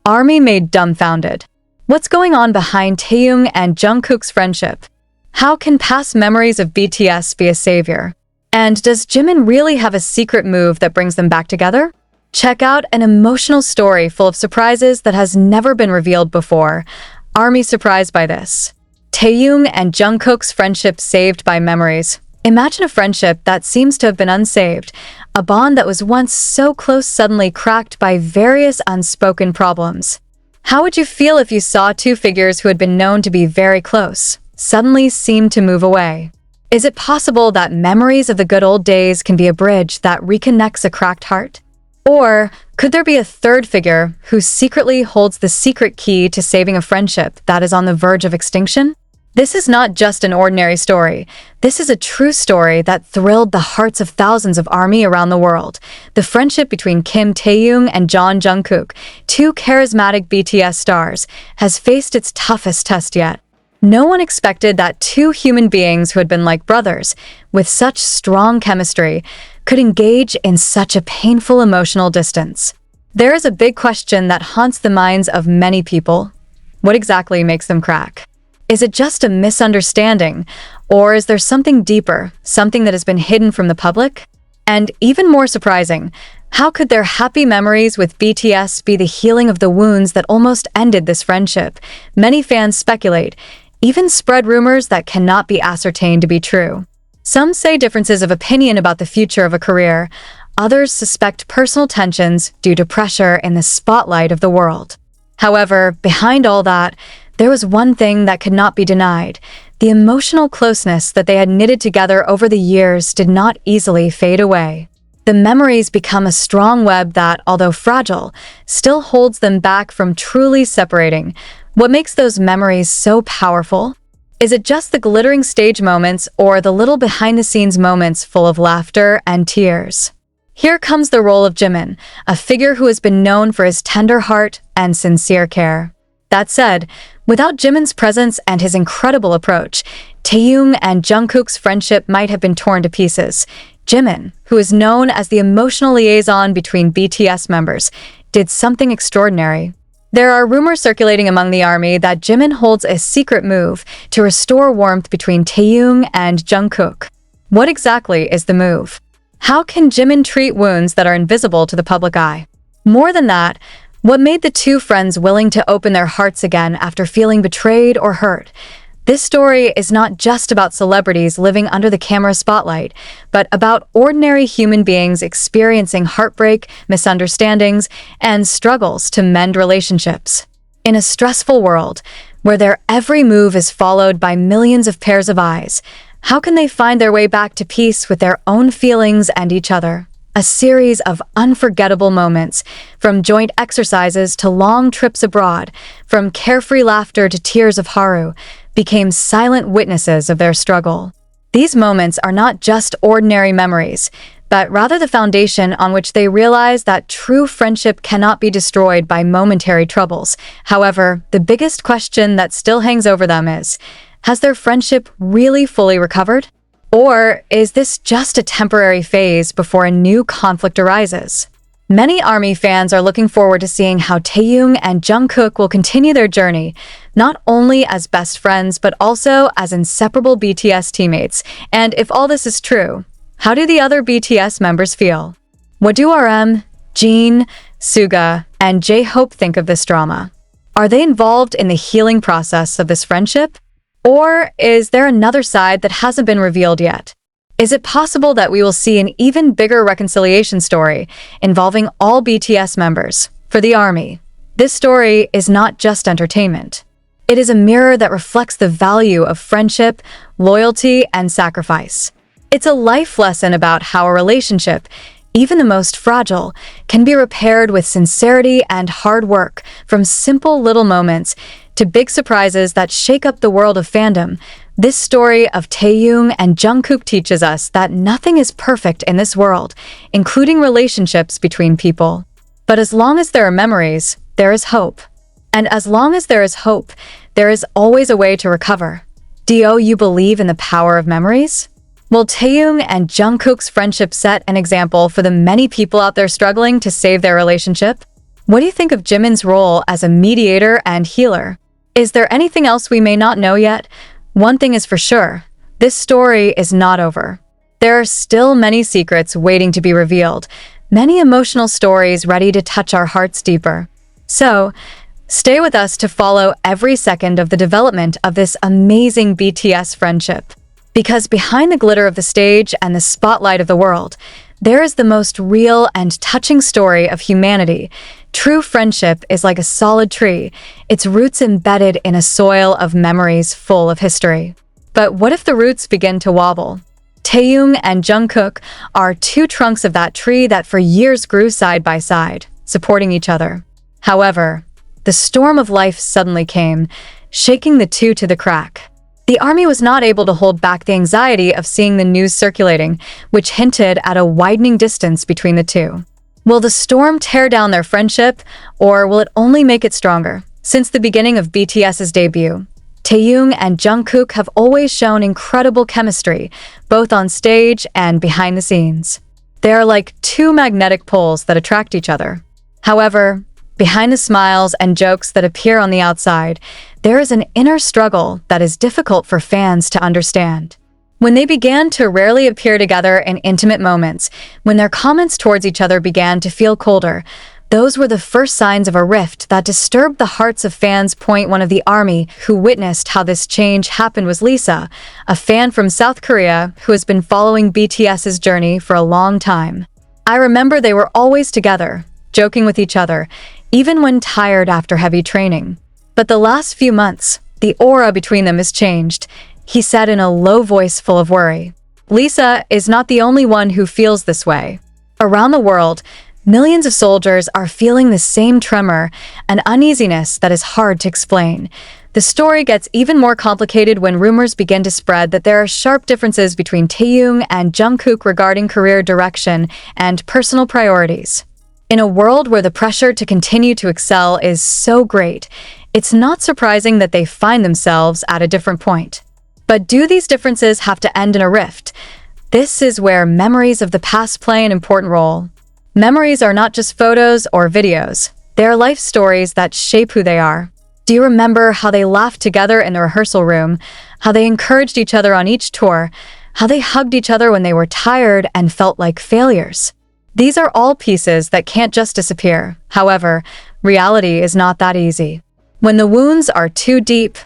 ARMY made dumbfounded. What's going on behind Taehyung and Jungkook's friendship? How can past memories of BTS be a savior? And does Jimin really have a secret move that brings them back together? Check out an emotional story full of surprises that has never been revealed before. ARMY surprised by this. Taehyung and Jungkook's friendship saved by memories. Imagine a friendship that seems to have been unsaved, a bond that was once so close suddenly cracked by various unspoken problems. How would you feel if you saw two figures who had been known to be very close, suddenly seem to move away? Is it possible that memories of the good old days can be a bridge that reconnects a cracked heart? Or could there be a third figure who secretly holds the secret key to saving a friendship that is on the verge of extinction? This is not just an ordinary story. This is a true story that thrilled the hearts of thousands of ARMY around the world. The friendship between Kim Taehyung and John Jungkook, two charismatic BTS stars, has faced its toughest test yet. No one expected that two human beings who had been like brothers, with such strong chemistry, could engage in such a painful emotional distance. There is a big question that haunts the minds of many people. What exactly makes them crack? Is it just a misunderstanding, or is there something deeper, something that has been hidden from the public? And even more surprising, how could their happy memories with BTS be the healing of the wounds that almost ended this friendship? Many fans speculate, even spread rumors that cannot be ascertained to be true. Some say differences of opinion about the future of a career. Others suspect personal tensions due to pressure in the spotlight of the world. However, behind all that, there was one thing that could not be denied. The emotional closeness that they had knitted together over the years did not easily fade away. The memories become a strong web that, although fragile, still holds them back from truly separating. What makes those memories so powerful? Is it just the glittering stage moments or the little behind-the-scenes moments full of laughter and tears? Here comes the role of Jimin, a figure who has been known for his tender heart and sincere care. That said, without Jimin's presence and his incredible approach, Taehyung and Jungkook's friendship might have been torn to pieces. Jimin, who is known as the emotional liaison between BTS members, did something extraordinary. There are rumors circulating among the ARMY that Jimin holds a secret move to restore warmth between Taehyung and Jungkook. What exactly is the move? How can Jimin treat wounds that are invisible to the public eye? More than that, what made the two friends willing to open their hearts again after feeling betrayed or hurt? This story is not just about celebrities living under the camera spotlight, but about ordinary human beings experiencing heartbreak, misunderstandings, and struggles to mend relationships. In a stressful world, where their every move is followed by millions of pairs of eyes, how can they find their way back to peace with their own feelings and each other? A series of unforgettable moments, from joint exercises to long trips abroad, from carefree laughter to tears of haru, became silent witnesses of their struggle. These moments are not just ordinary memories, but rather the foundation on which they realize that true friendship cannot be destroyed by momentary troubles. However, the biggest question that still hangs over them is, has their friendship really fully recovered? Or is this just a temporary phase before a new conflict arises? Many ARMY fans are looking forward to seeing how Taehyung and Jungkook will continue their journey, not only as best friends but also as inseparable BTS teammates. And if all this is true, how do the other BTS members feel? What do RM, Jin, Suga, and J-Hope think of this drama? Are they involved in the healing process of this friendship? Or is there another side that hasn't been revealed yet? Is it possible that we will see an even bigger reconciliation story involving all BTS members? For the ARMY, this story is not just entertainment. It is a mirror that reflects the value of friendship, loyalty, and sacrifice. It's a life lesson about how a relationship, even the most fragile, can be repaired with sincerity and hard work, from simple little moments to big surprises that shake up the world of fandom. This story of Taehyung and Jungkook teaches us that nothing is perfect in this world, including relationships between people. But as long as there are memories, there is hope. And as long as there is hope, there is always a way to recover. Do you believe in the power of memories? Will Taehyung and Jungkook's friendship set an example for the many people out there struggling to save their relationship? What do you think of Jimin's role as a mediator and healer? Is there anything else we may not know yet? One thing is for sure, this story is not over. There are still many secrets waiting to be revealed, many emotional stories ready to touch our hearts deeper. So, stay with us to follow every second of the development of this amazing BTS friendship. Because behind the glitter of the stage and the spotlight of the world, there is the most real and touching story of humanity. True friendship is like a solid tree, its roots embedded in a soil of memories full of history. But what if the roots begin to wobble? Taehyung and Jungkook are two trunks of that tree that for years grew side by side, supporting each other. However, the storm of life suddenly came, shaking the two to the crack. The army was not able to hold back the anxiety of seeing the news circulating, which hinted at a widening distance between the two. Will the storm tear down their friendship, or will it only make it stronger? Since the beginning of BTS's debut, Taehyung and Jungkook have always shown incredible chemistry, both on stage and behind the scenes. They are like two magnetic poles that attract each other. However, behind the smiles and jokes that appear on the outside, there is an inner struggle that is difficult for fans to understand. When they began to rarely appear together in intimate moments, when their comments towards each other began to feel colder, those were the first signs of a rift that disturbed the hearts of fans. One of the army who witnessed how this change happened was Lisa, a fan from South Korea who has been following BTS's journey for a long time. I remember they were always together, joking with each other, even when tired after heavy training. But the last few months, the aura between them has changed, he said in a low voice full of worry. Lisa is not the only one who feels this way. Around the world, millions of soldiers are feeling the same tremor and uneasiness that is hard to explain. The story gets even more complicated when rumors begin to spread that there are sharp differences between Taehyung and Jungkook regarding career direction and personal priorities. In a world where the pressure to continue to excel is so great, it's not surprising that they find themselves at a different point. But do these differences have to end in a rift? This is where memories of the past play an important role. Memories are not just photos or videos. They are life stories that shape who they are. Do you remember how they laughed together in the rehearsal room, how they encouraged each other on each tour, how they hugged each other when they were tired and felt like failures? These are all pieces that can't just disappear. However, reality is not that easy. When the wounds are too deep,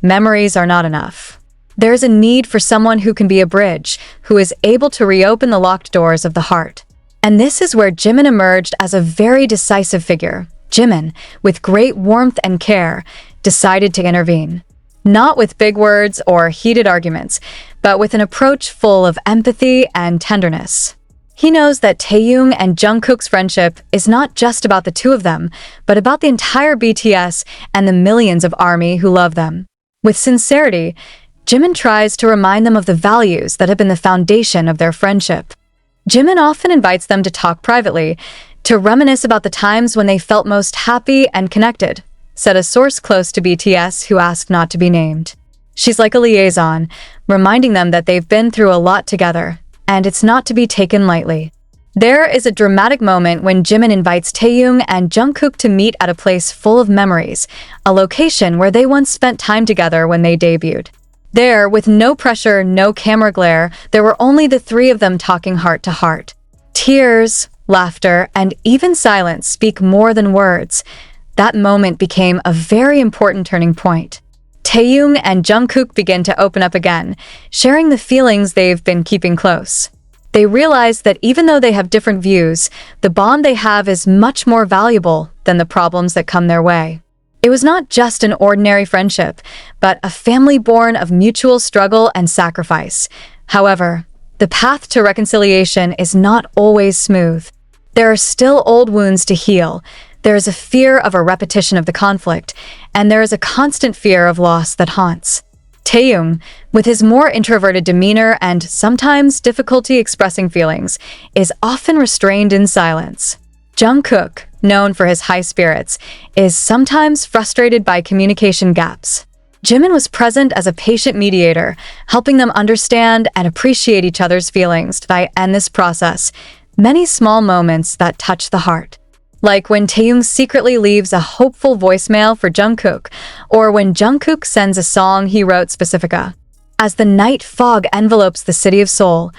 memories are not enough. There is a need for someone who can be a bridge, who is able to reopen the locked doors of the heart. And this is where Jimin emerged as a very decisive figure. Jimin, with great warmth and care, decided to intervene. Not with big words or heated arguments, but with an approach full of empathy and tenderness. He knows that Taehyung and Jungkook's friendship is not just about the two of them, but about the entire BTS and the millions of ARMY who love them. With sincerity, Jimin tries to remind them of the values that have been the foundation of their friendship. Jimin often invites them to talk privately, to reminisce about the times when they felt most happy and connected, said a source close to BTS who asked not to be named. She's like a liaison, reminding them that they've been through a lot together, and it's not to be taken lightly. There is a dramatic moment when Jimin invites Taehyung and Jungkook to meet at a place full of memories, a location where they once spent time together when they debuted. There, with no pressure, no camera glare, there were only the three of them talking heart to heart. Tears, laughter, and even silence speak more than words. That moment became a very important turning point. Taehyung and Jungkook begin to open up again, sharing the feelings they've been keeping close. They realize that even though they have different views, the bond they have is much more valuable than the problems that come their way. It was not just an ordinary friendship, but a family born of mutual struggle and sacrifice. However, the path to reconciliation is not always smooth. There are still old wounds to heal. There is a fear of a repetition of the conflict, and there is a constant fear of loss that haunts. Taehyung, with his more introverted demeanor and sometimes difficulty expressing feelings, is often restrained in silence. Jungkook, known for his high spirits, is sometimes frustrated by communication gaps. Jimin was present as a patient mediator, helping them understand and appreciate each other's feelings by end this process. Many small moments that touch the heart. Like when Taehyung secretly leaves a hopeful voicemail for Jungkook, or when Jungkook sends a song he wrote specifica. As the night fog envelopes the city of Seoul,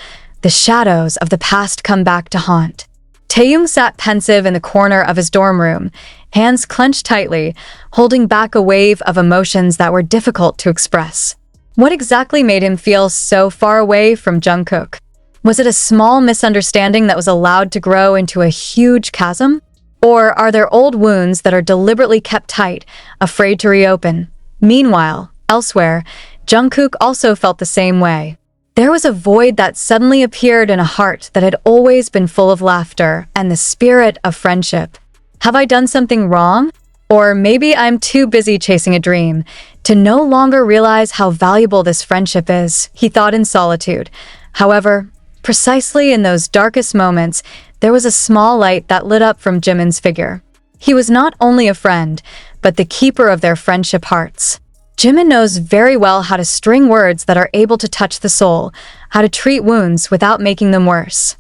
the shadows of the past come back to haunt. Taehyung sat pensive in the corner of his dorm room, hands clenched tightly, holding back a wave of emotions that were difficult to express. What exactly made him feel so far away from Jungkook? Was it a small misunderstanding that was allowed to grow into a huge chasm? Or are there old wounds that are deliberately kept tight, afraid to reopen? Meanwhile, elsewhere, Jungkook also felt the same way. There was a void that suddenly appeared in a heart that had always been full of laughter and the spirit of friendship. Have I done something wrong? Or maybe I'm too busy chasing a dream to no longer realize how valuable this friendship is, he thought in solitude. However, precisely in those darkest moments, there was a small light that lit up from Jimin's figure. He was not only a friend, but the keeper of their friendship hearts. Jimin knows very well how to string words that are able to touch the soul, how to treat wounds without making them worse.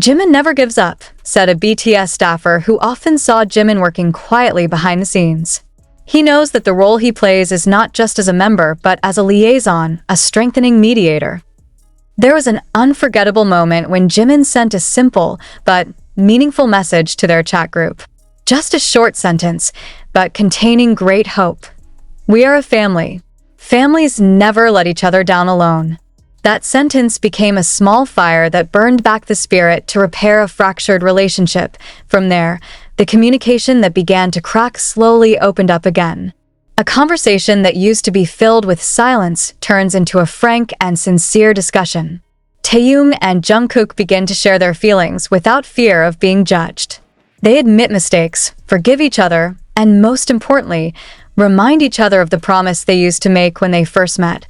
Jimin never gives up, said a BTS staffer who often saw Jimin working quietly behind the scenes. He knows that the role he plays is not just as a member, but as a liaison, a strengthening mediator. There was an unforgettable moment when Jimin sent a simple but meaningful message to their chat group. Just a short sentence, but containing great hope. We are a family. Families never let each other down alone. That sentence became a small fire that burned back the spirit to repair a fractured relationship. From there, the communication that began to crack slowly opened up again. A conversation that used to be filled with silence turns into a frank and sincere discussion. Taehyung and Jungkook begin to share their feelings without fear of being judged. They admit mistakes, forgive each other, and most importantly, remind each other of the promise they used to make when they first met,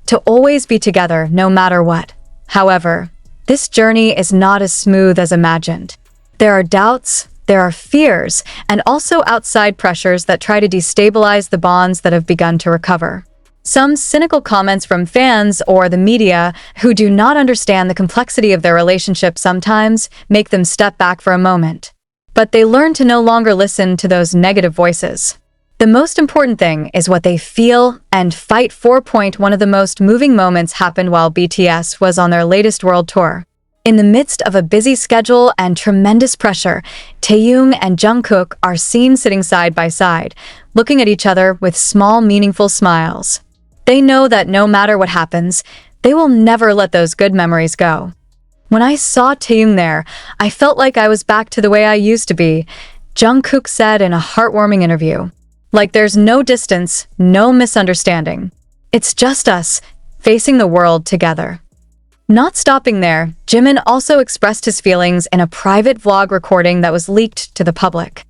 to always be together no matter what. However, this journey is not as smooth as imagined. There are doubts, there are fears, and also outside pressures that try to destabilize the bonds that have begun to recover. Some cynical comments from fans or the media who do not understand the complexity of their relationship sometimes make them step back for a moment. But they learn to no longer listen to those negative voices. The most important thing is what they feel and fight for. One of the most moving moments happened while BTS was on their latest world tour. In the midst of a busy schedule and tremendous pressure, Taehyung and Jungkook are seen sitting side by side, looking at each other with small, meaningful smiles. They know that no matter what happens, they will never let those good memories go. When I saw Taehyung there, I felt like I was back to the way I used to be, Jungkook said in a heartwarming interview. Like there's no distance, no misunderstanding. It's just us, facing the world together. Not stopping there, Jimin also expressed his feelings in a private vlog recording that was leaked to the public.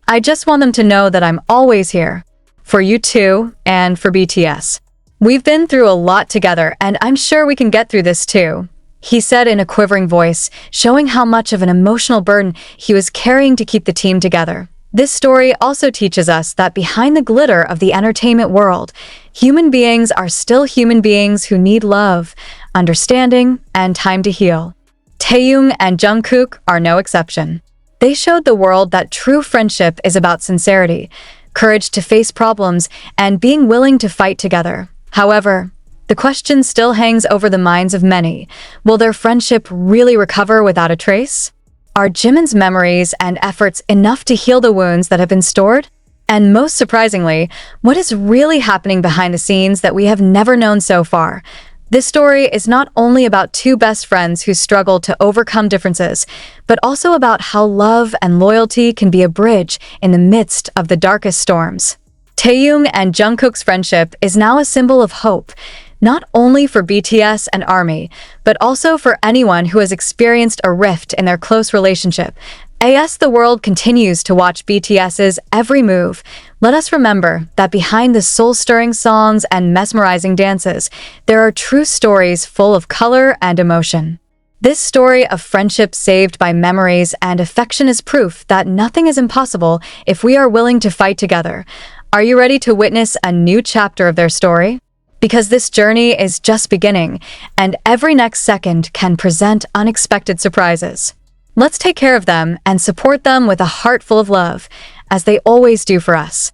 I just want them to know that I'm always here. For you too, and for BTS. We've been through a lot together, and I'm sure we can get through this too, he said in a quivering voice, showing how much of an emotional burden he was carrying to keep the team together. This story also teaches us that behind the glitter of the entertainment world, human beings are still human beings who need love, understanding, and time to heal. Taehyung and Jungkook are no exception. They showed the world that true friendship is about sincerity, courage to face problems, and being willing to fight together. However, the question still hangs over the minds of many. Will their friendship really recover without a trace? Are Jimin's memories and efforts enough to heal the wounds that have been stored? And most surprisingly, what is really happening behind the scenes that we have never known so far? This story is not only about two best friends who struggle to overcome differences, but also about how love and loyalty can be a bridge in the midst of the darkest storms. Taehyung and Jungkook's friendship is now a symbol of hope, not only for BTS and ARMY, but also for anyone who has experienced a rift in their close relationship. As the world continues to watch BTS's every move, let us remember that behind the soul-stirring songs and mesmerizing dances, there are true stories full of color and emotion. This story of friendship saved by memories and affection is proof that nothing is impossible if we are willing to fight together. Are you ready to witness a new chapter of their story? Because this journey is just beginning, and every next second can present unexpected surprises. Let's take care of them and support them with a heart full of love, as they always do for us.